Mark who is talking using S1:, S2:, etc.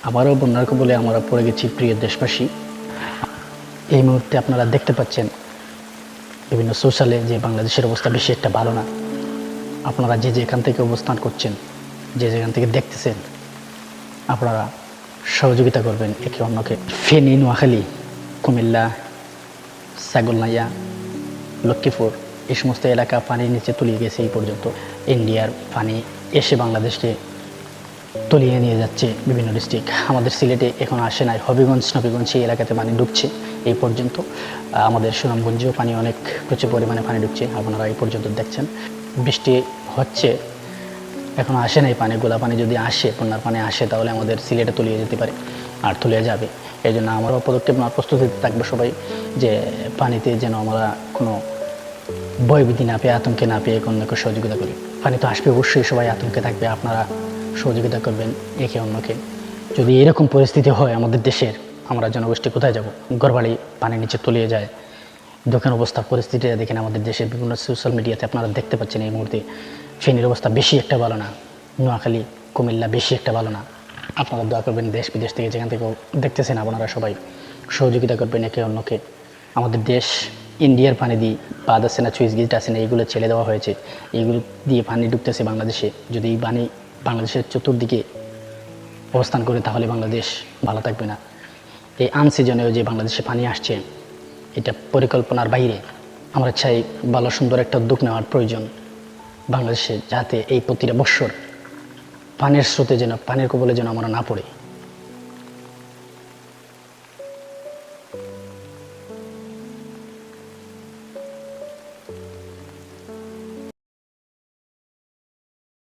S1: আবারও বন্যার কবলে আমরা পড়ে গেছি প্রিয় দেশবাসী। এই মুহূর্তে আপনারা দেখতে পাচ্ছেন বিভিন্ন সোশ্যালে যে বাংলাদেশের অবস্থা বেশি একটা ভালো না। আপনারা যে যেখান থেকে অবস্থান করছেন, যে যেখান থেকে দেখতেছেন, আপনারা সহযোগিতা করবেন একে অন্যকে। ফেনী, নোয়াখালী, কুমিল্লা, ছাগলনাইয়া, লক্ষ্মীপুর এই সমস্ত এলাকা পানির নিচে তলিয়ে গেছে। এই পর্যন্ত ইন্ডিয়ার পানি এসে বাংলাদেশকে তলিয়ে নিয়ে যাচ্ছে বিভিন্ন ডিস্ট্রিক্ট। আমাদের সিলেটে এখন আসে নাই, হবিগঞ্জ, নবীগঞ্জ এই এলাকাতে পানি ঢুকছে এই পর্যন্ত। আমাদের সুনামগঞ্জেও পানি অনেক প্রচুর পরিমাণে পানি ঢুকছে, আপনারা এই পর্যন্ত দেখছেন। বৃষ্টি হচ্ছে, এখন আসে নাই পানি। গোলা পানি যদি আসে, বন্যার পানি আসে, তাহলে আমাদের সিলেটে তলিয়ে যেতে পারে আর তলিয়ে যাবে। এই জন্য আমরাও পদক্ষেপ নেওয়ার প্রস্তুতিতে থাকবো সবাই, যে পানিতে যেন আমরা কোনো ভয়ভীতি না পেয়ে, আতঙ্কে না পেয়ে অন্যকে সহযোগিতা করি। পানি তো আসবে অবশ্যই, সবাই আতঙ্কে থাকবে, আপনারা সহযোগিতা করবেন একে অন্যকে। যদি এরকম পরিস্থিতি হয় আমাদের দেশের, আমরা জনগোষ্ঠী কোথায় যাব? ঘরবাড়ি পানির নিচে তলিয়ে যায়, দোকান অবস্থা পরিস্থিতিটা দেখেন আমাদের দেশের বিভিন্ন সোশ্যাল মিডিয়াতে আপনারা দেখতে পাচ্ছেন। এই মুহূর্তে ফেনীর অবস্থা বেশি একটা ভালো না, নোয়াখালী, কুমিল্লা বেশি একটা ভালো না। আপনারা দোয়া করবেন, দেশ বিদেশ থেকে যেখান থেকে দেখতেছেন আপনারা সবাই সহযোগিতা করবেন একে অন্যকে। আমাদের দেশ ইন্ডিয়ার পানি দিয়ে বাঁধ আছে না, সুইচ গেট আছে না, এইগুলো ছেড়ে দেওয়া হয়েছে, এইগুলো দিয়ে পানি ঢুকতেছে বাংলাদেশে। যদি এই পানি বাংলাদেশের চতুর্দিকে অবস্থান করে, তাহলে বাংলাদেশ ভালো থাকবে না। এই আনসিজনেও যে বাংলাদেশে পানি আসছে, এটা পরিকল্পনার বাইরে। আমরা চাই ভালো সুন্দর একটা উদ্যোগ নেওয়ার প্রয়োজন বাংলাদেশে, যাতে এই প্রতিটা বৎসর পানির স্রোতে যেন, পানির কবলে যেন আমরা না পড়ি।